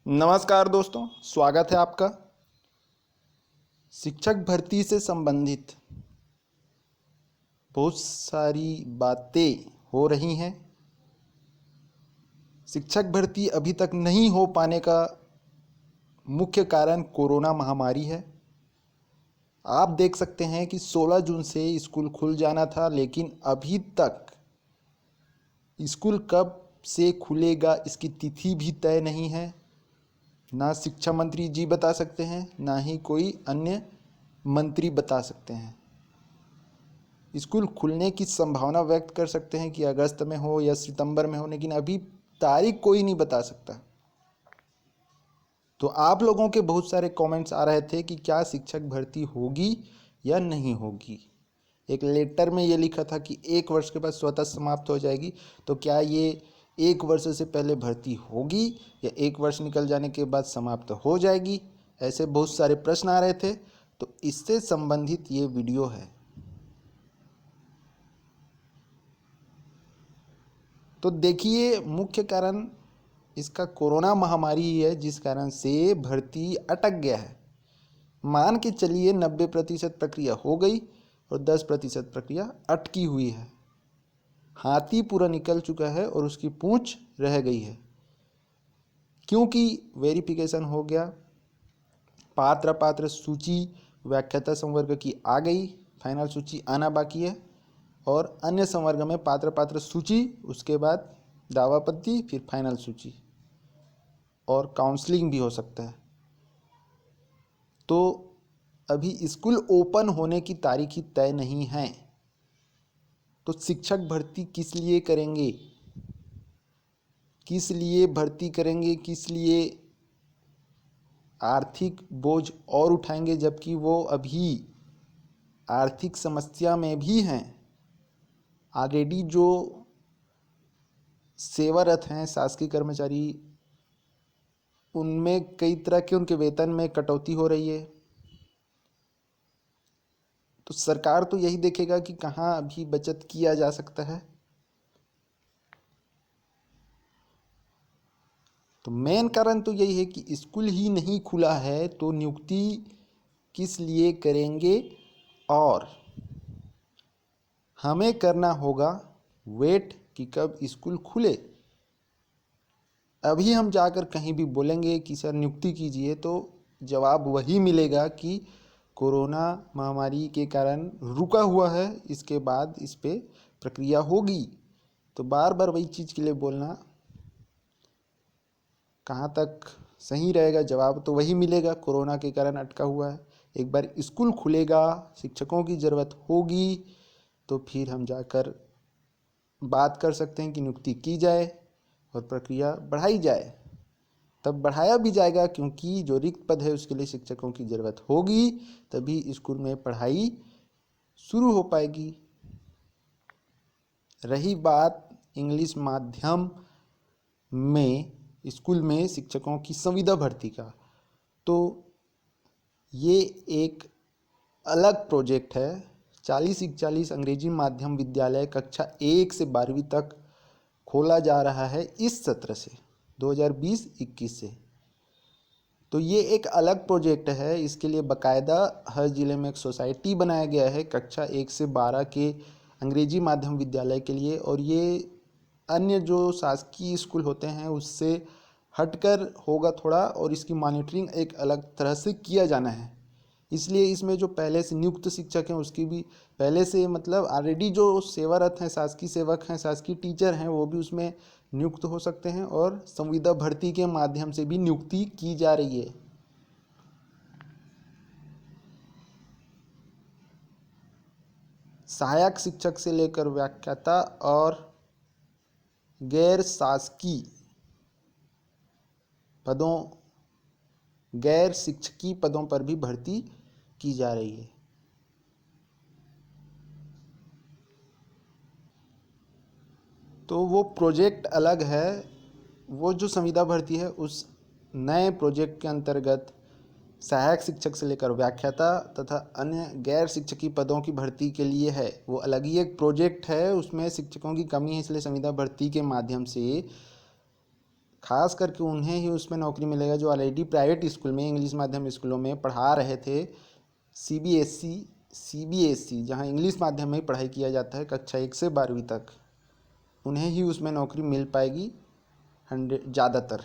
नमस्कार दोस्तों, स्वागत है आपका। शिक्षक भर्ती से संबंधित बहुत सारी बातें हो रही हैं। शिक्षक भर्ती अभी तक नहीं हो पाने का मुख्य कारण कोरोना महामारी है। आप देख सकते हैं कि 16 जून से स्कूल खुल जाना था, लेकिन अभी तक स्कूल कब से खुलेगा इसकी तिथि भी तय नहीं है। ना शिक्षा मंत्री जी बता सकते हैं, ना ही कोई अन्य मंत्री बता सकते हैं। स्कूल खुलने की संभावना व्यक्त कर सकते हैं कि अगस्त में हो या सितंबर में हो, लेकिन अभी तारीख कोई नहीं बता सकता। तो आप लोगों के बहुत सारे कमेंट्स आ रहे थे कि क्या शिक्षक भर्ती होगी या नहीं होगी। एक लेटर में ये लिखा था कि 1 वर्ष के बाद स्वतः समाप्त हो जाएगी। तो क्या ये 1 वर्ष से पहले भर्ती होगी या 1 वर्ष निकल जाने के बाद समाप्त हो जाएगी, ऐसे बहुत सारे प्रश्न आ रहे थे। तो इससे संबंधित ये वीडियो है। तो देखिए, मुख्य कारण इसका कोरोना महामारी ही है, जिस कारण से भर्ती अटक गया है। मान के चलिए 90% प्रक्रिया हो गई और 10% प्रक्रिया अटकी हुई है। हाथी पूरा निकल चुका है और उसकी पूंछ रह गई है, क्योंकि वेरिफिकेशन हो गया। पात्र सूची व्याख्याता संवर्ग की आ गई, फाइनल सूची आना बाकी है। और अन्य संवर्ग में पात्र सूची, उसके बाद दावापत्ति, फिर फाइनल सूची और काउंसलिंग भी हो सकता है। तो अभी स्कूल ओपन होने की तारीख ही तय नहीं है। तो शिक्षक भर्ती किस लिए करेंगे, किस लिए भर्ती करेंगे, किस लिए आर्थिक बोझ और उठाएंगे, जबकि वो अभी आर्थिक समस्या में भी हैं। ऑलरेडी जो सेवारत हैं शासकीय कर्मचारी, उनमें कई तरह के उनके वेतन में कटौती हो रही है। तो सरकार तो यही देखेगा कि कहाँ अभी बचत किया जा सकता है। तो मेन कारण तो यही है कि स्कूल ही नहीं खुला है, तो नियुक्ति किस लिए करेंगे। और हमें करना होगा वेट कि कब स्कूल खुले। अभी हम जाकर कहीं भी बोलेंगे कि सर नियुक्ति कीजिए, तो जवाब वही मिलेगा कि कोरोना महामारी के कारण रुका हुआ है, इसके बाद इस पे प्रक्रिया होगी। तो बार बार वही चीज़ के लिए बोलना कहाँ तक सही रहेगा। जवाब तो वही मिलेगा, कोरोना के कारण अटका हुआ है। एक बार स्कूल खुलेगा, शिक्षकों की ज़रूरत होगी, तो फिर हम जाकर बात कर सकते हैं कि नियुक्ति की जाए और प्रक्रिया बढ़ाई जाए। तब बढ़ाया भी जाएगा, क्योंकि जो रिक्त पद है उसके लिए शिक्षकों की ज़रूरत होगी, तभी स्कूल में पढ़ाई शुरू हो पाएगी। रही बात इंग्लिश माध्यम में स्कूल में शिक्षकों की संविदा भर्ती का, तो ये एक अलग प्रोजेक्ट है। 40-41 अंग्रेजी माध्यम विद्यालय कक्षा 1 से 12वीं तक खोला जा रहा है इस सत्र से, 2020-21 से। तो ये एक अलग प्रोजेक्ट है। इसके लिए बाकायदा हर ज़िले में एक सोसाइटी बनाया गया है कक्षा 1 से 12 के अंग्रेजी माध्यम विद्यालय के लिए। और ये अन्य जो शासकीय स्कूल होते हैं उससे हटकर होगा थोड़ा, और इसकी मॉनिटरिंग एक अलग तरह से किया जाना है। इसलिए इसमें जो पहले से नियुक्त शिक्षक हैं उसकी भी पहले से मतलब ऑलरेडी जो सेवारत हैं, शासकीय सेवक हैं, शासकीय टीचर हैं, वो भी उसमें नियुक्त हो सकते हैं। और संविदा भर्ती के माध्यम से भी नियुक्ति की जा रही है। सहायक शिक्षक से लेकर व्याख्याता और गैर शासकीय पदों, गैर शिक्षकीय पदों पर भी भर्ती की जा रही है। तो वो प्रोजेक्ट अलग है। वो जो संविदा भर्ती है उस नए प्रोजेक्ट के अंतर्गत सहायक शिक्षक से लेकर व्याख्याता तथा अन्य गैर शिक्षकीय पदों की भर्ती के लिए है। वो अलग ही एक प्रोजेक्ट है, उसमें शिक्षकों की कमी है, इसलिए संविदा भर्ती के माध्यम से खास करके उन्हें ही उसमें नौकरी मिलेगा जो ऑलरेडी प्राइवेट स्कूल में, इंग्लिश माध्यम स्कूलों में पढ़ा रहे थे। सीबीएसई जहाँ इंग्लिश माध्यम में ही पढ़ाई किया जाता है कक्षा 1 से 12वीं तक, उन्हें ही उसमें नौकरी मिल पाएगी 100 ज़्यादातर।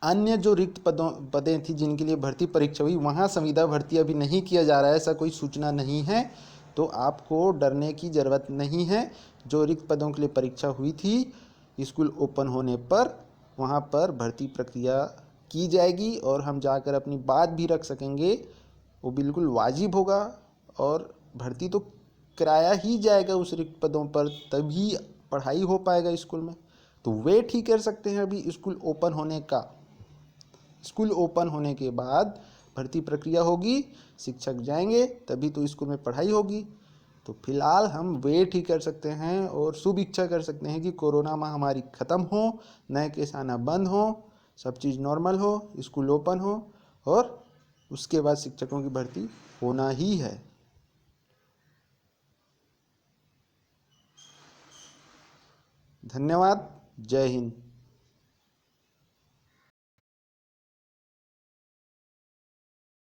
अन्य जो रिक्त पदें थी जिनके लिए भर्ती परीक्षा हुई, वहाँ संविदा भर्ती अभी नहीं किया जा रहा है, ऐसा कोई सूचना नहीं है, तो आपको डरने की ज़रूरत नहीं है। जो रिक्त पदों के लिए परीक्षा हुई थी, स्कूल ओपन होने पर वहाँ पर भर्ती प्रक्रिया की जाएगी और हम जाकर अपनी बात भी रख सकेंगे। वो बिल्कुल वाजिब होगा और भर्ती तो कराया ही जाएगा उस रिक्त पदों पर, तभी पढ़ाई हो पाएगा स्कूल में। तो वेट ही कर सकते हैं अभी स्कूल ओपन होने का। स्कूल ओपन होने के बाद भर्ती प्रक्रिया होगी, शिक्षक जाएंगे, तभी तो स्कूल में पढ़ाई होगी। तो फिलहाल हम वेट ही कर सकते हैं और शुभ इच्छा कर सकते हैं कि कोरोना महामारी ख़त्म हो, नए केस आना बंद हो, सब चीज़ नॉर्मल हो, स्कूल ओपन हो और उसके बाद शिक्षकों की भर्ती होना ही है। धन्यवाद। जय हिंद।